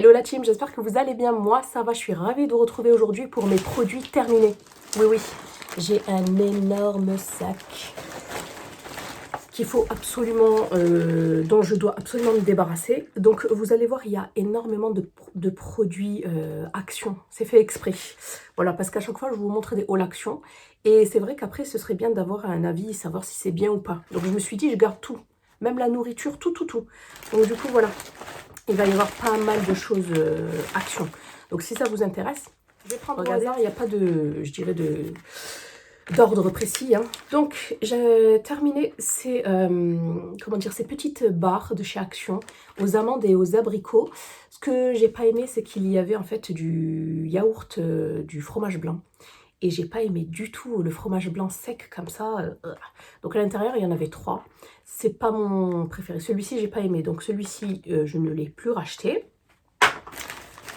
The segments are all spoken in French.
Hello la team, j'espère que vous allez bien. Moi ça va, je suis ravie de vous retrouver aujourd'hui pour mes produits terminés. Oui, j'ai un énorme sac qu'il faut absolument, dont je dois absolument me débarrasser. Donc vous allez voir, il y a énormément de produits Action. C'est fait exprès. Voilà, parce qu'à chaque fois je vous montre des hauls Action. Et c'est vrai qu'après ce serait bien d'avoir un avis, savoir si c'est bien ou pas. Donc je me suis dit, je garde tout. Même la nourriture, tout. Donc du coup voilà, il va y avoir pas mal de choses Action. Donc si ça vous intéresse, je vais prendre au hasard, il n'y a pas de, je dirais, d'ordre précis. Hein. Donc j'ai terminé ces, comment dire, ces petites barres de chez Action aux amandes et aux abricots. Ce que j'ai pas aimé, c'est qu'il y avait en fait du yaourt, du fromage blanc. Et j'ai pas aimé du tout le fromage blanc sec comme ça. Donc à l'intérieur, il y en avait 3. C'est pas mon préféré. Celui-ci, j'ai pas aimé. Donc celui-ci, je ne l'ai plus racheté.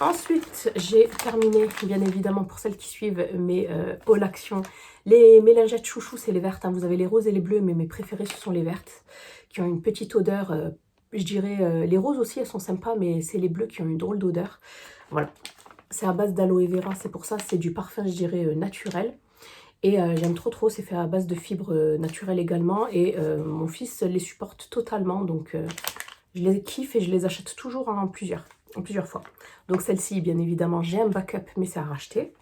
Ensuite, j'ai terminé, bien évidemment, pour celles qui suivent mes hauls Action. Les mélangettes chouchou, c'est les vertes. Hein. Vous avez les roses et les bleus, mais mes préférées, ce sont les vertes, qui ont une petite odeur, je dirais, les roses aussi, elles sont sympas, mais c'est les bleus qui ont une drôle d'odeur. Voilà. C'est à base d'aloe vera, c'est pour ça, c'est du parfum, je dirais, naturel. Et j'aime trop, c'est fait à base de fibres naturelles également. Et mon fils les supporte totalement, donc je les kiffe et je les achète toujours en plusieurs fois. Donc celle-ci, bien évidemment, j'ai un backup, mais c'est à racheter.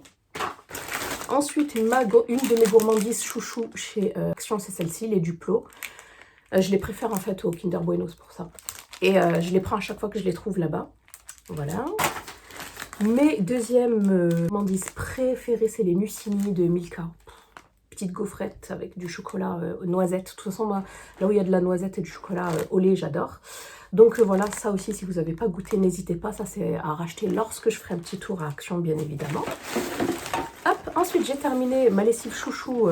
Ensuite, une de mes gourmandises chouchou chez Action, c'est celle-ci, les Duplo. Je les préfère en fait au Kinder Bueno, c'est pour ça. Et je les prends à chaque fois que je les trouve là-bas. Voilà. Mes deuxièmes gourmandises préférées, c'est les Nucini de Milka. Petite gaufrette avec du chocolat noisette. De toute façon, moi, là où il y a de la noisette et du chocolat au lait, j'adore. Donc voilà, ça aussi, si vous n'avez pas goûté, n'hésitez pas. Ça, c'est à racheter lorsque je ferai un petit tour à Action, bien évidemment. Hop, ensuite, j'ai terminé ma lessive chouchou.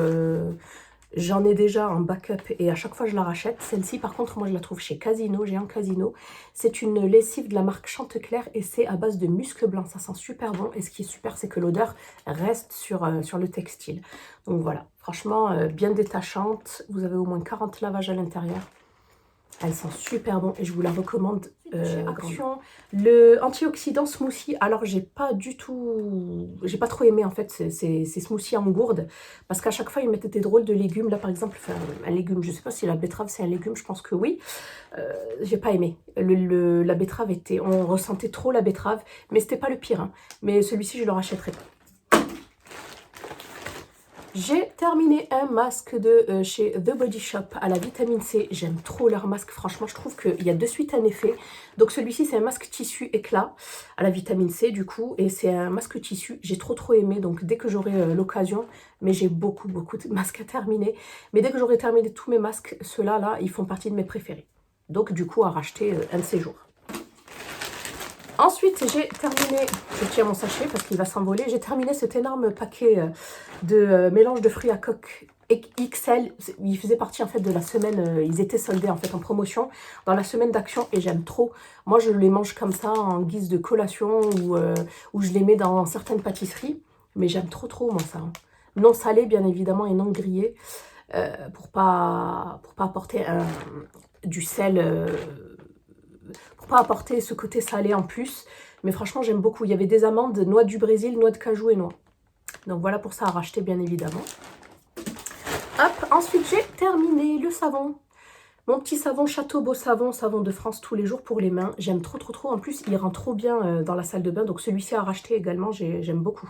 J'en ai déjà en backup et à chaque fois je la rachète. Celle-ci par contre moi je la trouve chez Casino, Géant Casino. C'est une lessive de la marque Chantecler et c'est à base de muscle blanc. Ça sent super bon et ce qui est super c'est que l'odeur reste sur le textile. Donc voilà, franchement bien détachante. Vous avez au moins 40 lavages à l'intérieur. Elle sent super bon et je vous la recommande. Action, le antioxydant smoothie. Alors j'ai pas trop aimé en fait ces smoothies en gourde parce qu'à chaque fois ils mettaient des drôles de légumes. Là par exemple, enfin, un légume, je sais pas si la betterave c'est un légume, je pense que oui. J'ai pas aimé. La betterave on ressentait trop la betterave, mais c'était pas le pire. Hein. Mais celui-ci je le rachèterai pas. J'ai terminé un masque de chez The Body Shop à la vitamine C. J'aime trop leur masque. Franchement, je trouve qu'il y a de suite un effet. Donc celui-ci, c'est un masque tissu éclat à la vitamine C du coup. Et c'est un masque tissu. J'ai trop aimé. Donc dès que j'aurai l'occasion, mais j'ai beaucoup de masques à terminer. Mais dès que j'aurai terminé tous mes masques, ceux-là, là, ils font partie de mes préférés. Donc du coup, à racheter un de ces jours. Ensuite, j'ai terminé, je tiens mon sachet parce qu'il va s'envoler, j'ai terminé cet énorme paquet de mélange de fruits à coque XL. Il faisait partie en fait de la semaine, ils étaient soldés en fait en promotion dans la semaine d'Action et j'aime trop. Moi, je les mange comme ça en guise de collation ou je les mets dans certaines pâtisseries. Mais j'aime trop moi ça. Hein. Non salé bien évidemment et non grillé pour pas apporter du sel... pour pas apporter ce côté salé en plus. Mais franchement, j'aime beaucoup. Il y avait des amandes, noix du Brésil, noix de cajou et noix. Donc voilà pour ça à racheter, bien évidemment. Hop, ensuite, j'ai terminé le savon. Mon petit savon Château Beau Savon, savon de France tous les jours pour les mains. J'aime trop. En plus, il rend trop bien dans la salle de bain. Donc celui-ci à racheter également, j'aime beaucoup.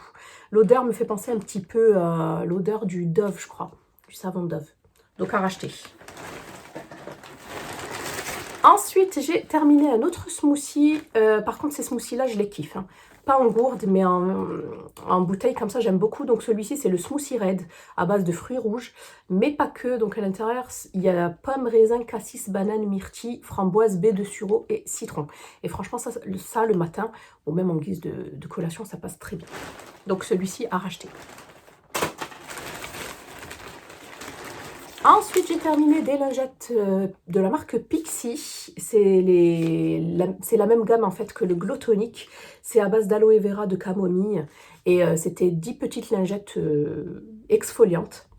L'odeur me fait penser un petit peu à l'odeur du Dove, je crois. Du savon Dove. Donc à racheter. Ensuite, j'ai terminé un autre smoothie. Par contre, ces smoothies-là, je les kiffe. Hein. Pas en gourde, mais en bouteille, comme ça, j'aime beaucoup. Donc, celui-ci, c'est le Smoothie Red, à base de fruits rouges, mais pas que. Donc, à l'intérieur, il y a pomme, raisin, cassis, banane, myrtille, framboise, baie de sureau et citron. Et franchement, ça le matin, ou même en guise de collation, ça passe très bien. Donc, celui-ci à racheter. Ensuite, j'ai terminé des lingettes de la marque Pixi. C'est la même gamme en fait que le Glow Tonic. C'est à base d'aloe vera, de camomille. Et c'était 10 petites lingettes exfoliantes.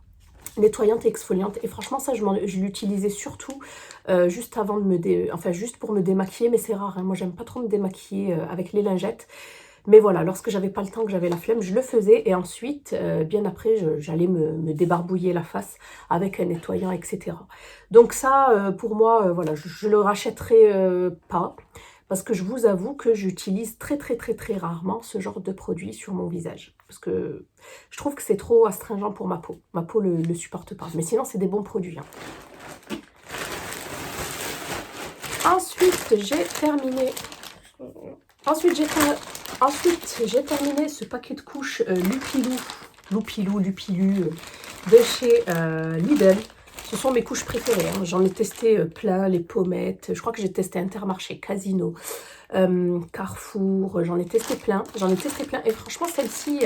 nettoyante et exfoliante. Et franchement, ça, je l'utilisais surtout juste avant de juste pour me démaquiller, mais c'est rare, hein. Moi, j'aime pas trop me démaquiller avec les lingettes. Mais voilà, lorsque j'avais pas le temps, que j'avais la flemme, je le faisais. Et ensuite, bien après, j'allais me débarbouiller la face avec un nettoyant, etc. Donc ça, pour moi, voilà, je le rachèterai pas. Parce que je vous avoue que j'utilise très très très très rarement ce genre de produit sur mon visage. Parce que je trouve que c'est trop astringent pour ma peau. Ma peau le supporte pas. Mais sinon, c'est des bons produits, hein. Ensuite, j'ai terminé... Ensuite, j'ai terminé ce paquet de couches Lupilu de chez Lidl. Ce sont mes couches préférées, hein. J'en ai testé plein, les pommettes. Je crois que j'ai testé Intermarché, Casino, Carrefour. J'en ai testé plein. Et franchement, celles-ci,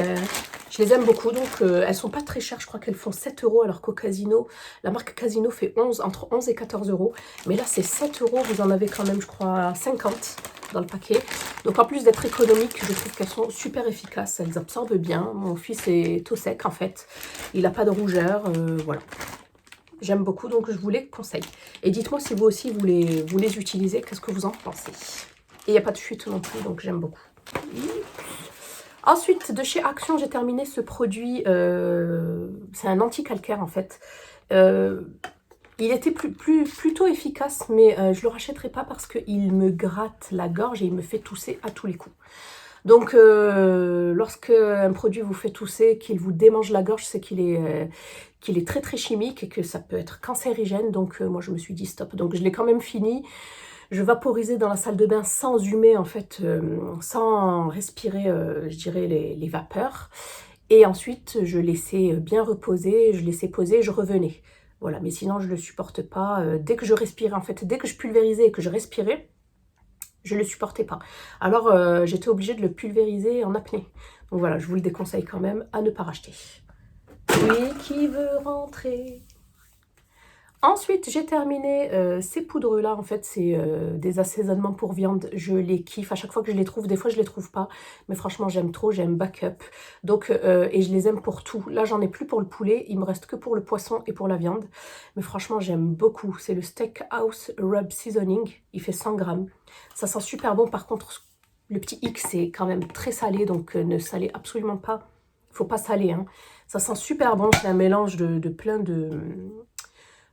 je les aime beaucoup. Donc, elles sont pas très chères. Je crois qu'elles font 7 €, alors qu'au Casino, la marque Casino fait entre 11 et 14 €. Mais là, c'est 7 €. Vous en avez quand même, je crois, 50 dans le paquet. Donc en plus d'être économiques, je trouve qu'elles sont super efficaces. Elles absorbent bien. Mon fils est au sec en fait. Il n'a pas de rougeur. Voilà. J'aime beaucoup, donc je vous les conseille. Et dites-moi si vous aussi vous les utilisez. Qu'est-ce que vous en pensez? Et il n'y a pas de fuite non plus, donc j'aime beaucoup. Ensuite, de chez Action, j'ai terminé ce produit. C'est un anti-calcaire en fait. Il était plutôt efficace, mais je ne le rachèterai pas parce qu'il me gratte la gorge et il me fait tousser à tous les coups. Donc, lorsque un produit vous fait tousser, qu'il vous démange la gorge, c'est qu'il est très très chimique et que ça peut être cancérigène. Donc, moi, je me suis dit stop. Donc, je l'ai quand même fini. Je vaporisais dans la salle de bain sans humer, en fait, sans respirer, je dirais, les vapeurs. Et ensuite, je laissais bien reposer, je laissais poser, je revenais. Voilà, mais sinon, je ne le supporte pas. Dès que je respirais, en fait, dès que je pulvérisais et que je respirais, je ne le supportais pas. Alors, j'étais obligée de le pulvériser en apnée. Donc voilà, je vous le déconseille quand même à ne pas racheter. Oui, qui veut rentrer? Ensuite, j'ai terminé ces poudres-là. En fait, c'est des assaisonnements pour viande. Je les kiffe. À chaque fois que je les trouve, des fois, je les trouve pas. Mais franchement, j'aime trop. J'aime backup. Donc, et je les aime pour tout. Là, j'en ai plus pour le poulet. Il me reste que pour le poisson et pour la viande. Mais franchement, j'aime beaucoup. C'est le Steakhouse Rub Seasoning. Il fait 100 grammes. Ça sent super bon. Par contre, le petit X, c'est quand même très salé. Donc, ne salez absolument pas. Faut pas saler, hein. Ça sent super bon. C'est un mélange de plein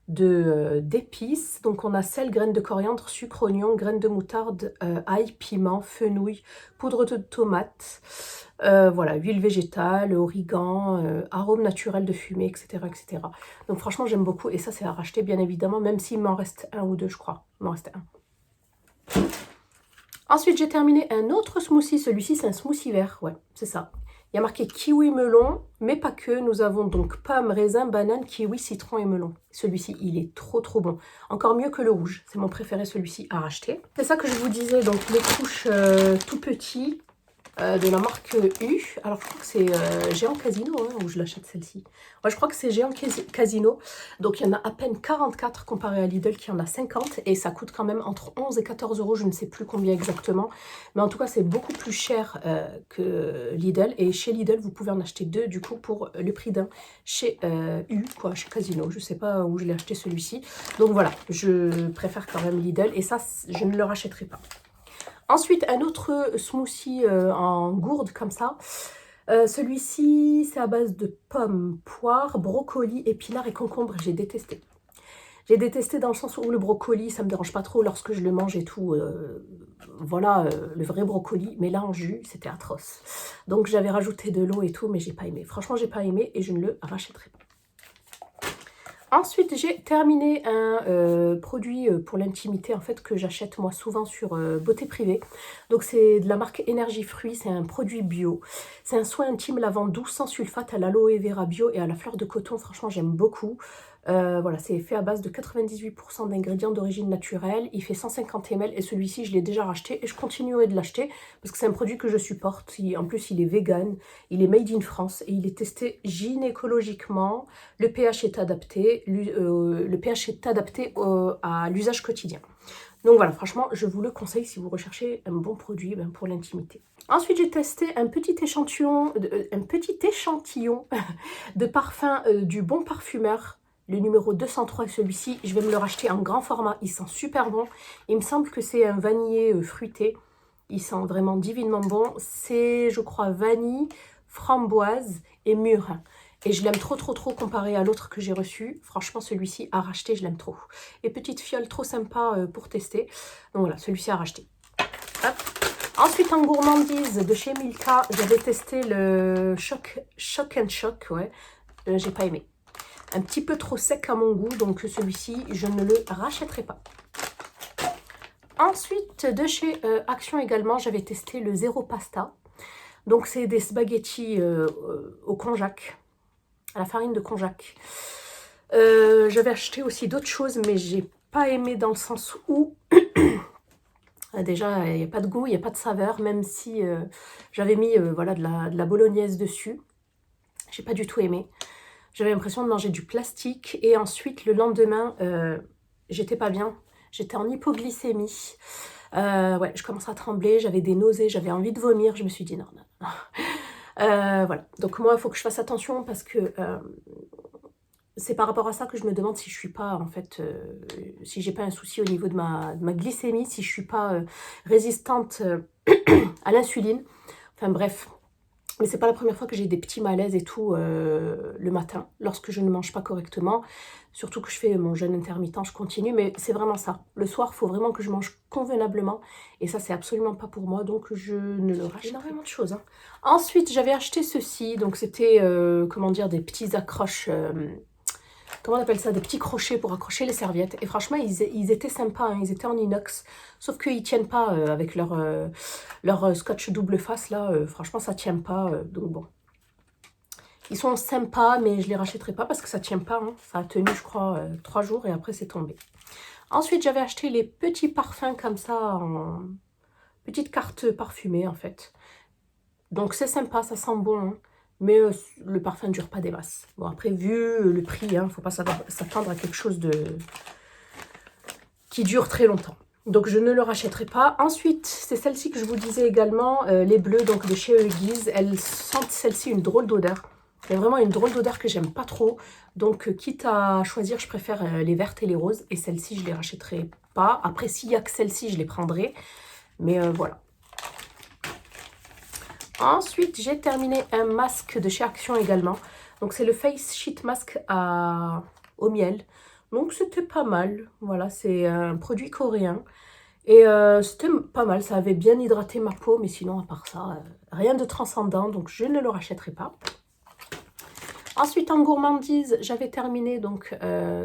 d'épices. Donc on a sel, graines de coriandre, sucre, oignon, graines de moutarde, ail, piment, fenouil, poudre de tomate, voilà, huile végétale, origan, arôme naturel de fumée, etc., etc. Donc franchement j'aime beaucoup et ça c'est à racheter bien évidemment, même s'il m'en reste un ou deux, je crois. Il m'en reste un. Ensuite j'ai terminé un autre smoothie. Celui-ci c'est un smoothie vert, ouais, c'est ça. Il y a marqué kiwi melon, mais pas que. Nous avons donc pomme, raisin, banane, kiwi, citron et melon. Celui-ci, il est trop trop bon. Encore mieux que le rouge. C'est mon préféré, celui-ci, à racheter. C'est ça que je vous disais, donc les couches tout petits de la marque U. Alors, je crois que c'est Géant Casino, hein, où je l'achète celle-ci. Ouais, je crois que c'est Géant Casino. Donc, il y en a à peine 44 comparé à Lidl qui en a 50. Et ça coûte quand même entre 11 et 14 €. Je ne sais plus combien exactement. Mais en tout cas, c'est beaucoup plus cher que Lidl. Et chez Lidl, vous pouvez en acheter deux, du coup, pour le prix d'un. Chez U, quoi, chez Casino. Je ne sais pas où je l'ai acheté celui-ci. Donc, voilà, je préfère quand même Lidl. Et ça, je ne le rachèterai pas. Ensuite, un autre smoothie en gourde comme ça. Celui-ci, c'est à base de pommes, poires, brocolis, épinards et concombres. J'ai détesté. J'ai détesté dans le sens où le brocoli, ça me dérange pas trop lorsque je le mange et tout. Voilà, le vrai brocoli. Mais là, en jus, c'était atroce. Donc, j'avais rajouté de l'eau et tout, mais j'ai pas aimé. Franchement, j'ai pas aimé et je ne le rachèterai pas. Ensuite, j'ai terminé un produit pour l'intimité en fait que j'achète moi souvent sur Beauté Privée. Donc c'est de la marque Énergie Fruits, c'est un produit bio. C'est un soin intime lavant doux sans sulfate à l'aloe vera bio et à la fleur de coton. Franchement, j'aime beaucoup. Voilà, c'est fait à base de 98% d'ingrédients d'origine naturelle. Il fait 150 ml et celui-ci, je l'ai déjà racheté et je continuerai de l'acheter parce que c'est un produit que je supporte. En plus, il est vegan, il est made in France et il est testé gynécologiquement. Le pH est adapté, à l'usage quotidien. Donc voilà, franchement, je vous le conseille si vous recherchez un bon produit pour l'intimité. Ensuite, j'ai testé un petit échantillon de parfum du Bon Parfumeur. Le numéro 203 est celui-ci. Je vais me le racheter en grand format. Il sent super bon. Il me semble que c'est un vanillé fruité. Il sent vraiment divinement bon. C'est, je crois, vanille, framboise et mûre. Et je l'aime trop comparé à l'autre que j'ai reçu. Franchement, celui-ci à racheter, je l'aime trop. Et petite fiole trop sympa pour tester. Donc voilà, celui-ci à racheter. Hop. Ensuite, en gourmandise de chez Milka, j'avais testé le Shock and Shock. Ouais, j'ai pas aimé. Un petit peu trop sec à mon goût, donc celui-ci, je ne le rachèterai pas. Ensuite, de chez Action également, j'avais testé le Zéro Pasta. Donc, c'est des spaghettis au konjac, à la farine de konjac. J'avais acheté aussi d'autres choses, mais j'ai pas aimé dans le sens où déjà, il n'y a pas de goût, il n'y a pas de saveur, même si j'avais mis voilà, de la bolognaise dessus. J'ai pas du tout aimé. J'avais l'impression de manger du plastique. Et ensuite, le lendemain, j'étais pas bien. J'étais en hypoglycémie. Ouais, je commençais à trembler, j'avais des nausées, j'avais envie de vomir. Je me suis dit non, non, non. Voilà. Donc moi, il faut que je fasse attention parce que c'est par rapport à ça que je me demande si je suis pas, en fait, si j'ai pas un souci au niveau de ma glycémie, si je suis pas résistante à l'insuline. Enfin bref. Mais c'est pas la première fois que j'ai des petits malaises et tout le matin, lorsque je ne mange pas correctement. Surtout que je fais mon jeûne intermittent, je continue, mais c'est vraiment ça. Le soir, il faut vraiment que je mange convenablement. Et ça, c'est absolument pas pour moi, donc je ne le rachète. Énormément de choses. Hein. Ensuite, j'avais acheté ceci, donc c'était, comment dire, des petits accroches... comment on appelle ça, des petits crochets pour accrocher les serviettes. Et franchement, ils étaient sympas, hein, ils étaient en inox. Sauf qu'ils ne tiennent pas avec leur scotch double face, là. Franchement, ça ne tient pas. Donc bon. Ils sont sympas, mais je ne les rachèterai pas parce que ça ne tient pas. Hein. Ça a tenu, je crois, 3 jours et après, c'est tombé. Ensuite, j'avais acheté les petits parfums comme ça, en petite carte parfumée, en fait. Donc, c'est sympa, ça sent bon, hein. Mais le parfum ne dure pas des masses. Bon, après, vu le prix, il ne faut pas s'attendre à quelque chose qui dure très longtemps. Donc, je ne le rachèterai pas. Ensuite, c'est celle-ci que je vous disais également, les bleus donc de chez Huggies. Elles sentent celle-ci une drôle d'odeur. C'est vraiment une drôle d'odeur que j'aime pas trop. Donc, quitte à choisir, je préfère les vertes et les roses. Et celle-ci, je ne les rachèterai pas. Après, s'il n'y a que celle-ci, je les prendrai. Mais voilà. Ensuite, j'ai terminé un masque de chez Action également. Donc, c'est le Face Sheet Mask au miel. Donc, c'était pas mal. Voilà, c'est un produit coréen. Et c'était pas mal. Ça avait bien hydraté ma peau. Mais sinon, à part ça, rien de transcendant. Donc, je ne le rachèterai pas. Ensuite, en gourmandise, j'avais terminé donc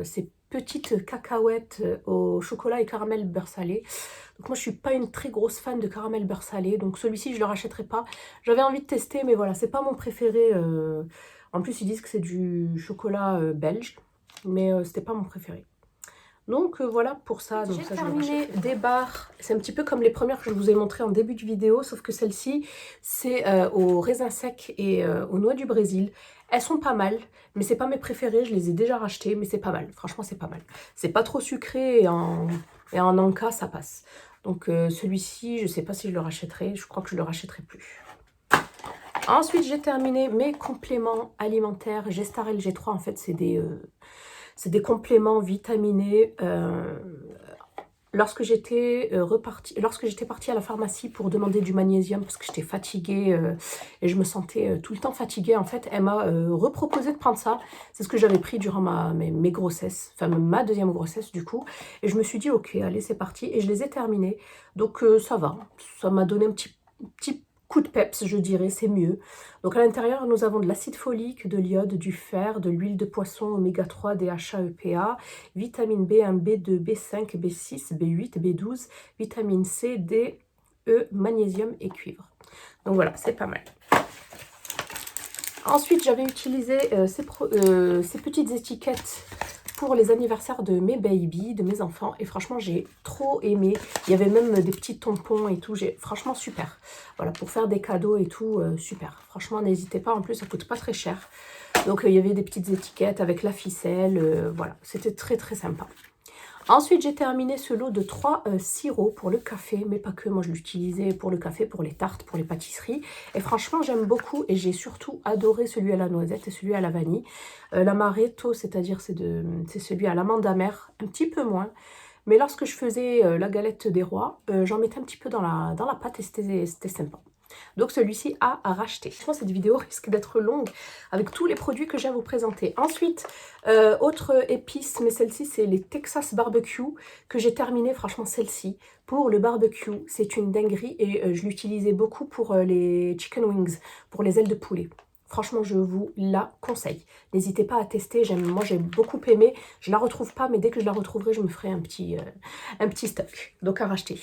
ces petites cacahuètes au chocolat et caramel beurre salé. Donc moi, je suis pas une très grosse fan de caramel beurre salé. Donc celui-ci, je le rachèterai pas. J'avais envie de tester, mais voilà, c'est pas mon préféré. En plus, ils disent que c'est du chocolat belge. Mais c'était pas mon préféré. Donc voilà pour ça. J'ai terminé des barres. C'est un petit peu comme les premières que je vous ai montrées en début de vidéo. Sauf que celle-ci, c'est au raisin sec et aux noix du Brésil. Elles sont pas mal, mais c'est pas mes préférées. Je les ai déjà rachetées, mais c'est pas mal. Franchement, c'est pas mal. C'est pas trop sucré et en Anka, ça passe. Donc celui-ci, je sais pas si je le rachèterai. Je crois que je le rachèterai plus. Ensuite, j'ai terminé mes compléments alimentaires. Gestarel G3, en fait, c'est des compléments vitaminés. Lorsque j'étais partie à la pharmacie pour demander du magnésium parce que j'étais fatiguée et je me sentais tout le temps fatiguée, en fait, elle m'a reproposé de prendre ça. C'est ce que j'avais pris durant mes grossesses, enfin ma deuxième grossesse du coup. Et je me suis dit, ok, allez, c'est parti. Et je les ai terminées. Donc ça va. Ça m'a donné un petit coup de peps, je dirais, c'est mieux. Donc à l'intérieur, nous avons de l'acide folique, de l'iode, du fer, de l'huile de poisson oméga 3, DHA, EPA, vitamine B1, B2, B5, B6, B8, B12, vitamine C, D, E, magnésium et cuivre. Donc voilà, c'est pas mal. Ensuite, j'avais utilisé ces petites étiquettes pour les anniversaires de mes babies, de mes enfants. Et franchement, j'ai trop aimé. Il y avait même des petits tampons et tout. Franchement, super. Voilà, pour faire des cadeaux et tout, super. Franchement, n'hésitez pas. En plus, ça coûte pas très cher. Donc, il y avait des petites étiquettes avec la ficelle. Voilà, c'était très, très sympa. Ensuite, j'ai terminé ce lot de 3 sirops pour le café, mais pas que. Moi, je l'utilisais pour le café, pour les tartes, pour les pâtisseries. Et franchement, j'aime beaucoup et j'ai surtout adoré celui à la noisette et celui à la vanille. L'amaretto, c'est-à-dire c'est celui à l'amande amère, un petit peu moins. Mais lorsque je faisais la galette des rois, j'en mettais un petit peu dans la pâte et c'était sympa. Donc celui-ci à racheter. Je pense que cette vidéo risque d'être longue avec tous les produits que j'ai à vous présenter. Ensuite, autre épice, mais celle-ci c'est les Texas Barbecue que j'ai terminé. Franchement celle-ci, pour le barbecue, c'est une dinguerie et je l'utilisais beaucoup pour les chicken wings, pour les ailes de poulet. Franchement, je vous la conseille. N'hésitez pas à tester. Moi, j'ai beaucoup aimé. Je la retrouve pas, mais dès que je la retrouverai, je me ferai un petit stock. Donc, à racheter.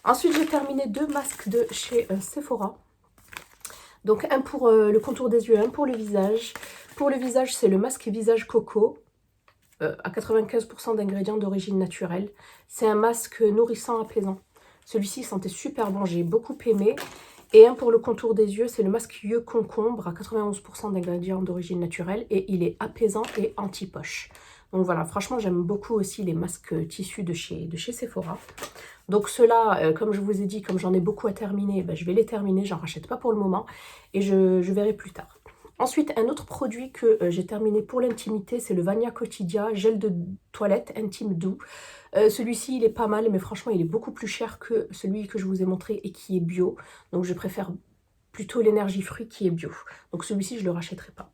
Ensuite, j'ai terminé 2 masques de chez Sephora. Donc, un pour le contour des yeux, un pour le visage. Pour le visage, c'est le masque visage coco. À 95% d'ingrédients d'origine naturelle. C'est un masque nourrissant, apaisant. Celui-ci sentait super bon, j'ai beaucoup aimé. Et un pour le contour des yeux, c'est le masque yeux concombre à 91% d'ingrédients d'origine naturelle et il est apaisant et anti-poche. Donc voilà, franchement, j'aime beaucoup aussi les masques tissus de chez Sephora. Donc ceux-là, comme je vous ai dit, comme j'en ai beaucoup à terminer, ben, je vais les terminer, j'en rachète pas pour le moment et je verrai plus tard. Ensuite, un autre produit que j'ai terminé pour l'intimité, c'est le Vania Quotidia gel de toilette intime doux. Celui-ci, il est pas mal, mais franchement, il est beaucoup plus cher que celui que je vous ai montré et qui est bio. Donc, je préfère plutôt l'énergie fruit qui est bio. Donc, celui-ci, je ne le rachèterai pas.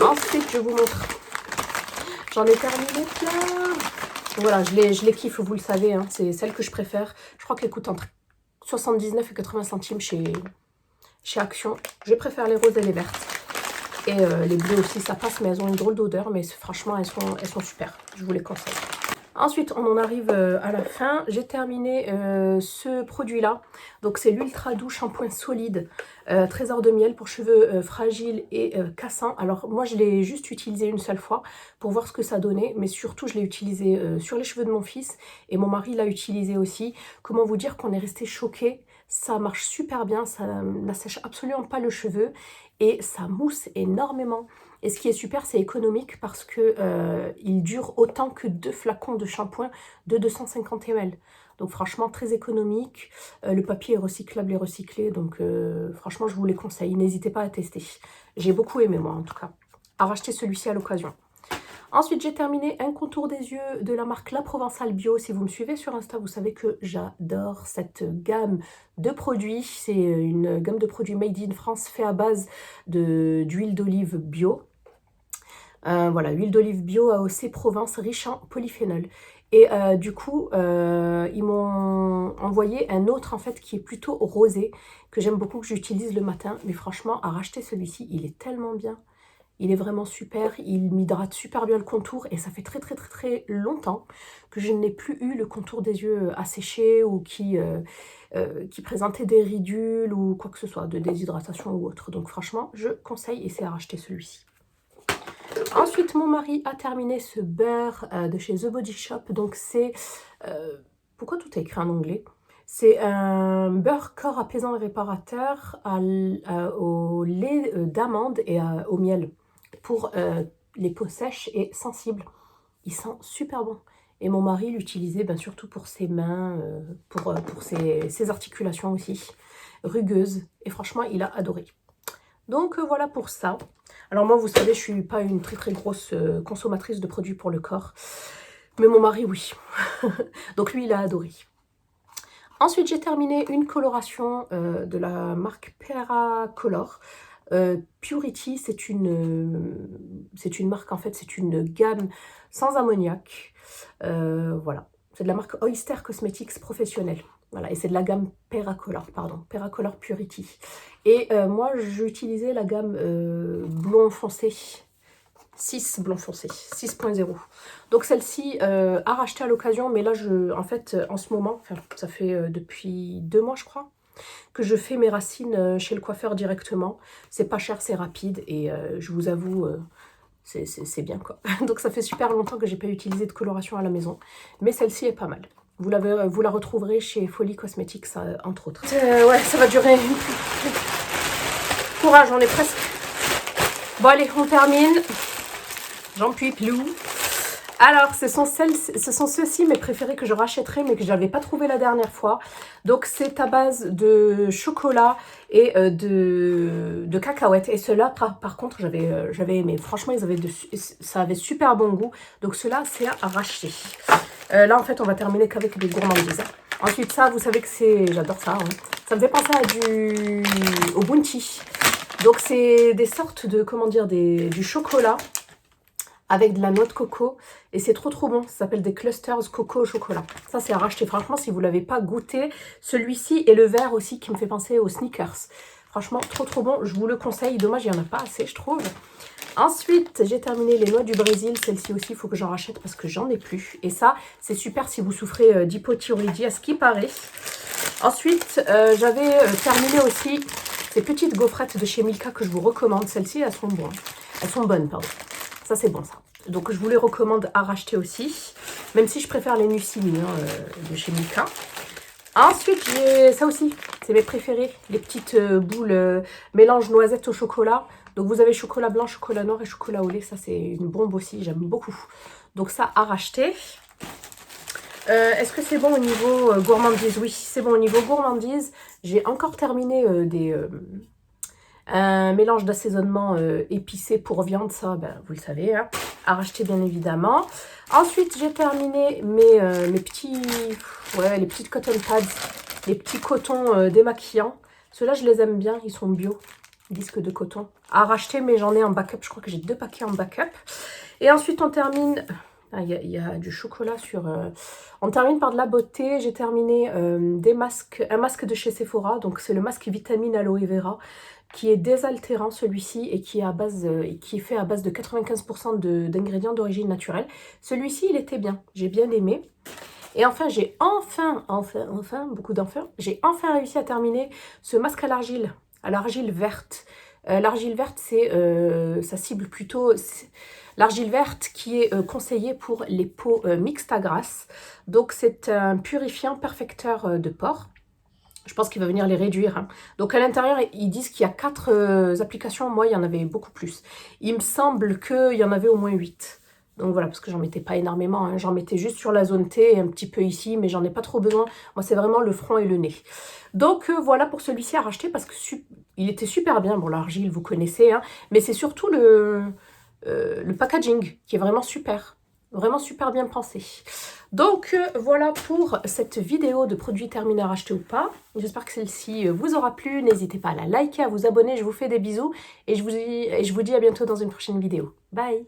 Ensuite, je vous montre. J'en ai terminé plein. Donc, voilà, je les kiffe, vous le savez. Hein, c'est celle que je préfère. Je crois qu'elle coûte entre 79 et 80 centimes chez Action. Je préfère les roses et les vertes. Et les bleus aussi, ça passe, mais elles ont une drôle d'odeur. Mais franchement, elles sont super. Je vous les conseille. Ensuite, on en arrive à la fin. J'ai terminé ce produit-là. Donc, c'est l'Ultra Doux Shampoing Solide Trésor de miel pour cheveux fragiles et cassants. Alors, moi, je l'ai juste utilisé une seule fois pour voir ce que ça donnait. Mais surtout, je l'ai utilisé sur les cheveux de mon fils. Et mon mari l'a utilisé aussi. Comment vous dire qu'on est resté choqués. Ça marche super bien. Ça n'assèche absolument pas le cheveu. Et ça mousse énormément. Et ce qui est super, c'est économique parce que il dure autant que 2 flacons de shampoing de 250 ml. Donc franchement, très économique. Le papier est recyclable et recyclé. Donc franchement, je vous les conseille. N'hésitez pas à tester. J'ai beaucoup aimé moi en tout cas. À racheter celui-ci à l'occasion. Ensuite, j'ai terminé un contour des yeux de la marque La Provençale Bio. Si vous me suivez sur Insta, vous savez que j'adore cette gamme de produits. C'est une gamme de produits made in France fait à base d'huile d'olive bio. Voilà, huile d'olive bio AOC Provence riche en polyphénol. Et du coup, ils m'ont envoyé un autre en fait qui est plutôt rosé, que j'aime beaucoup, que j'utilise le matin. Mais franchement, à racheter celui-ci, il est tellement bien. Il est vraiment super, il m'hydrate super bien le contour et ça fait très longtemps que je n'ai plus eu le contour des yeux asséché ou qui présentait des ridules ou quoi que ce soit, de déshydratation ou autre. Donc franchement, je conseille et c'est à racheter celui-ci. Ensuite, mon mari a terminé ce beurre de chez The Body Shop. Donc c'est... pourquoi tout est écrit en anglais? C'est un beurre corps apaisant et réparateur au lait d'amande et au miel pour les peaux sèches et sensibles. Il sent super bon. Et mon mari l'utilisait surtout pour ses mains, pour ses articulations aussi, rugueuses. Et franchement, il a adoré. Donc voilà pour ça. Alors moi, vous savez, je suis pas une très grosse consommatrice de produits pour le corps. Mais mon mari, oui. Donc lui, il a adoré. Ensuite, j'ai terminé une coloration de la marque Peracolor. Purity, c'est une marque, en fait, c'est une gamme sans ammoniac. Voilà. C'est de la marque Oyster Cosmetics Professionnel. Voilà, et c'est de la gamme Peracolor, pardon, Peracolor Purity. Et moi, j'ai utilisé la gamme blond foncé, 6 blond foncé, 6.0. Donc celle-ci à racheter à l'occasion, mais là, en fait, en ce moment, enfin, ça fait depuis 2 mois, je crois, que je fais mes racines chez le coiffeur directement. C'est pas cher, c'est rapide, et je vous avoue... c'est bien quoi. Donc ça fait super longtemps que j'ai pas utilisé de coloration à la maison. Mais celle-ci est pas mal. Vous la retrouverez chez Folie Cosmetics, entre autres. Ouais, ça va durer. Courage, on est presque. Bon allez, on termine. J'en puis plus. Alors, ce sont ceux-ci mes préférés que je rachèterai, mais que je n'avais pas trouvé la dernière fois. Donc, c'est à base de chocolat et de cacahuètes. Et ceux-là, par contre, j'avais aimé. Franchement, ça avait super bon goût. Donc, ceux-là, c'est à racheter. Là, en fait, on va terminer qu'avec des gourmandises. Ensuite, ça, vous savez que j'adore ça. Hein. Ça me fait penser au Bounty. Donc, c'est des sortes de, comment dire, du chocolat avec de la noix de coco. Et c'est trop bon. Ça s'appelle des clusters coco au chocolat. Ça, c'est à racheter. Franchement, si vous ne l'avez pas goûté, celui-ci et le vert aussi qui me fait penser aux Snickers. Franchement, trop bon. Je vous le conseille. Dommage, il n'y en a pas assez, je trouve. Ensuite, j'ai terminé les noix du Brésil. Celle-ci aussi, il faut que j'en rachète parce que j'en ai plus. Et ça, c'est super si vous souffrez d'hypothyroïdie, à ce qui paraît. Ensuite, j'avais terminé aussi ces petites gaufrettes de chez Milka que je vous recommande. Celles-ci, elles sont bonnes. Elles sont bonnes, pardon. Ça, c'est bon, ça. Donc, je vous les recommande à racheter aussi. Même si je préfère les muesli de chez Milka. Ensuite, j'ai ça aussi. C'est mes préférés. Les petites boules mélange noisette au chocolat. Donc, vous avez chocolat blanc, chocolat noir et chocolat au lait. Ça, c'est une bombe aussi. J'aime beaucoup. Donc, ça, à racheter. Est-ce que c'est bon au niveau gourmandise? Oui, c'est bon au niveau gourmandise. J'ai encore terminé un mélange d'assaisonnement épicé pour viande, ça, ben, vous le savez, hein, à racheter bien évidemment. Ensuite, j'ai terminé mes les petites cotton pads, les petits cotons démaquillants. Ceux-là, je les aime bien, ils sont bio, disques de coton. À racheter, mais j'en ai en backup, je crois que j'ai 2 paquets en backup. Et ensuite, on termine... Il y a du chocolat sur... On termine par de la beauté. J'ai terminé un masque de chez Sephora. Donc, c'est le masque vitamine aloe vera qui est désaltérant celui-ci et qui est fait à base de 95% d'ingrédients d'origine naturelle. Celui-ci, il était bien. J'ai bien aimé. Et enfin, j'ai beaucoup d'enfants, j'ai enfin réussi à terminer ce masque à l'argile verte. L'argile verte, ça cible plutôt... L'argile verte qui est conseillée pour les peaux mixtes à grasse. Donc, c'est un purifiant perfecteur de pores. Je pense qu'il va venir les réduire. Hein. Donc, à l'intérieur, ils disent qu'il y a 4 applications. Moi, il y en avait beaucoup plus. Il me semble qu'il y en avait au moins 8. Donc, voilà, parce que j'en mettais pas énormément. Hein. J'en mettais juste sur la zone T et un petit peu ici, mais j'en ai pas trop besoin. Moi, c'est vraiment le front et le nez. Donc, voilà pour celui-ci à racheter parce que il était super bien. Bon, l'argile, vous connaissez. Hein, mais c'est surtout le packaging qui est vraiment super bien pensé. Donc voilà pour cette vidéo de produits terminés à racheter ou pas. J'espère que celle-ci vous aura plu. N'hésitez pas à la liker, à vous abonner. Je vous fais des bisous et je vous dis à bientôt dans une prochaine vidéo. Bye!